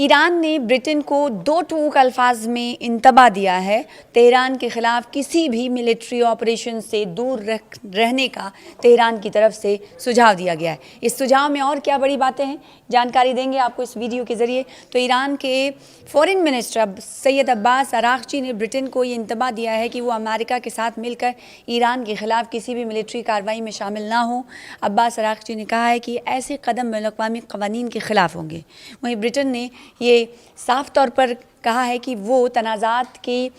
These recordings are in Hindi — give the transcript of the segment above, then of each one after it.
ईरान ने ब्रिटेन को दो टूक अल्फाज में इंतबा दिया है। तेहरान के खिलाफ किसी भी मिलिट्री ऑपरेशन से दूर रहने का तेहरान की तरफ से सुझाव दिया गया है। इस सुझाव में और क्या बड़ी बातें हैं, जानकारी देंगे आपको इस वीडियो के जरिए। तो ईरान के foreign minister Syed Abbas Araghchi ने ब्रिटेन को ये इंतबा दिया है कि वो अमेरिका के साथ मिलकर ईरान के खिलाफ किसी भी मिलिट्री कार्रवाई में शामिल ना हो। अब्बास अरागची ने कहा है कि ऐसे कदम बैनुल-अक़वामी क़वानीन के खिलाफ होंगे। वहीं ब्रिटेन ने ये साफ तौर पर कहा है कि वो तनाज़ात के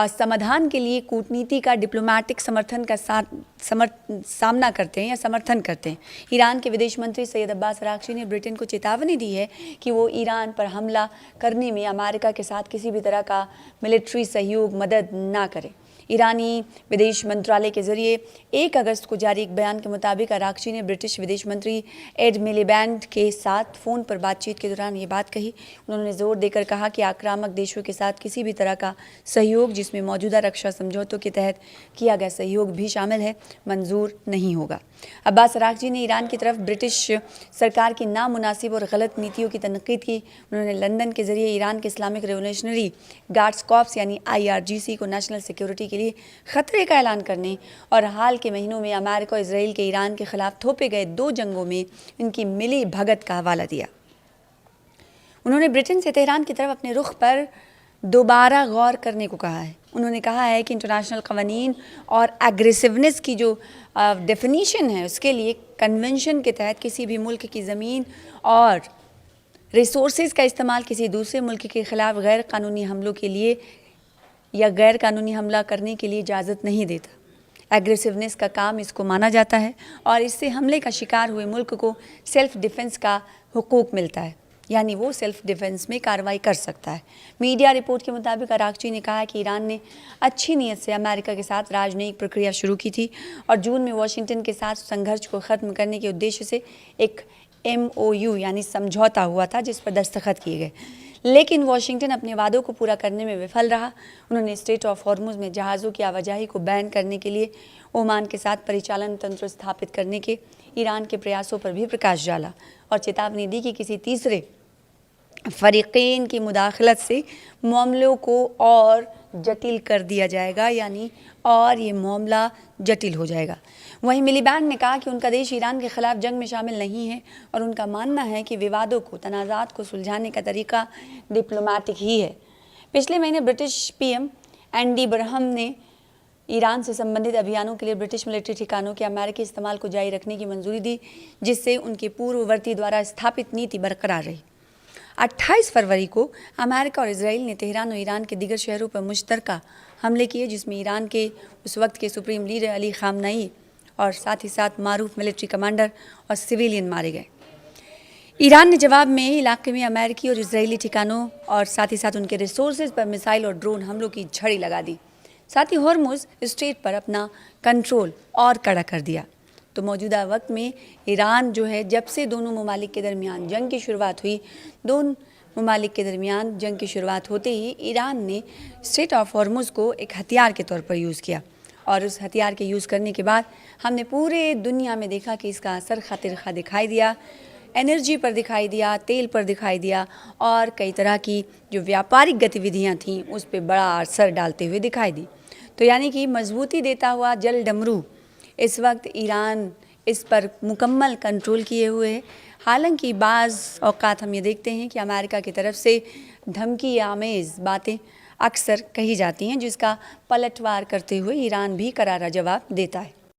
समाधान के लिए कूटनीति का डिप्लोमेटिक समर्थन का सामना करते हैं या समर्थन करते हैं। ईरान के विदेश मंत्री सैयद अब्बास अरागची ने ब्रिटेन को चेतावनी दी है कि वो ईरान पर हमला करने में अमेरिका के साथ किसी भी तरह का मिलिट्री सहयोग मदद ना करे। ईरानी विदेश मंत्रालय के जरिए 1 अगस्त को जारी एक बयान के मुताबिक अरागची ने ब्रिटिश विदेश मंत्री एड मिलीबैंड के साथ फ़ोन पर बातचीत के दौरान ये बात कही। उन्होंने जोर देकर कहा कि आक्रामक देशों के साथ किसी भी तरह का सहयोग, जिसमें मौजूदा रक्षा समझौतों के तहत किया गया सहयोग भी शामिल है, मंजूर नहीं होगा। अब्बास अरागची ने ईरान की तरफ ब्रिटिश सरकार की नामुनासिब और गलत नीतियों की तनकीद की। उन्होंने लंदन के जरिए ईरान के इस्लामिक रेवोल्यूशनरी गार्ड्स कॉर्प्स यानी IRGC को नेशनल सिक्योरिटी के लिए खतरे का ऐलान करने और हाल के महीनों में अमेरिका और इजराइल के ईरान के खिलाफ थोपे गए 2 जंगों में इनकी मिली भगत का हवाला दिया। उन्होंने ब्रिटेन से तेहरान की तरफ अपने रुख पर दोबारा गौर करने को कहा है। उन्होंने कहा है कि इंटरनेशनल क़वानीन और एग्रेसिवनेस की जो डेफिनीशन है, उसके लिए कन्वेंशन के तहत किसी भी मुल्क की ज़मीन और रिसोर्सेज का इस्तेमाल किसी दूसरे मुल्क के ख़िलाफ़ गैर कानूनी हमलों के लिए या गैर कानूनी हमला करने के लिए इजाज़त नहीं देता। एग्रेसिवनेस का काम इसको माना जाता है और इससे हमले का शिकार हुए मुल्क को सेल्फ़ डिफेंस का हुकूक मिलता है, यानी वो सेल्फ़ डिफेंस में कार्रवाई कर सकता है। मीडिया रिपोर्ट के मुताबिक अरागची ने कहा कि ईरान ने अच्छी नीयत से अमेरिका के साथ राजनयिक प्रक्रिया शुरू की थी और जून में वाशिंगटन के साथ संघर्ष को ख़त्म करने के उद्देश्य से एक MOU यानी समझौता हुआ था, जिस पर दस्तखत किए गए। लेकिन वाशिंगटन अपने वादों को पूरा करने में विफल रहा। उन्होंने स्ट्रेट ऑफ हॉर्मुज़ में जहाज़ों की आवाजाही को बैन करने के लिए ओमान के साथ परिचालन तंत्र स्थापित करने के ईरान के प्रयासों पर भी प्रकाश डाला और चेतावनी दी कि किसी तीसरे फ़रीक़ैन की मुदाखलत से मामलों को और जटिल कर दिया जाएगा, यानी और ये मामला जटिल हो जाएगा। वहीं मिलीबैंड ने कहा कि उनका देश ईरान के ख़िलाफ़ जंग में शामिल नहीं है और उनका मानना है कि विवादों को, तनाज़ात को सुलझाने का तरीका डिप्लोमेटिक ही है। पिछले महीने ब्रिटिश PM एंडी बरहम ने ईरान से संबंधित अभियानों के लिए ब्रिटिश मिलिट्री ठिकानों के अमेरिकी इस्तेमाल को जारी रखने की मंजूरी दी, जिससे उनके पूर्ववर्ती द्वारा स्थापित नीति बरकरार रही। 28 फरवरी को अमेरिका और इजराइल ने तेहरान और ईरान के दीगर शहरों पर मुश्तरका हमले किए, जिसमें ईरान के उस वक्त के सुप्रीम लीडर अली ख़ामनेई और साथ ही साथ मारूफ मिलिट्री कमांडर और सिविलियन मारे गए। ईरान ने जवाब में इलाके में अमेरिकी और इजरायली ठिकानों और साथ ही साथ उनके रिसोर्सेज पर मिसाइल और ड्रोन हमलों की झड़ी लगा दी। साथ ही हॉर्मुज़ स्ट्रेट पर अपना कंट्रोल और कड़ा कर दिया। तो मौजूदा वक्त में ईरान जो है, जब से दोनों ममालिक के दरमियान जंग की शुरुआत हुई, दोनों ममालिक के दरमियान जंग की शुरुआत होते ही ईरान ने स्ट्रेट ऑफ हॉर्मुज़ को एक हथियार के तौर पर यूज़ किया और उस हथियार के यूज़ करने के बाद हमने पूरे दुनिया में देखा कि इसका असर खातिर खा दिखाई दिया। एनर्जी पर दिखाई दिया, तेल पर दिखाई दिया और कई तरह की जो व्यापारिक गतिविधियाँ थीं उस पर बड़ा असर डालते हुए दिखाई दी। तो यानी कि मजबूती देता हुआ जल डमरू इस वक्त ईरान इस पर मुकम्मल कंट्रोल किए हुए है। हालांकि बाज़ औक़ात हम ये देखते हैं कि अमेरिका की तरफ से धमकी आमेज़ बातें अक्सर कही जाती हैं, जिसका पलटवार करते हुए ईरान भी करारा जवाब देता है।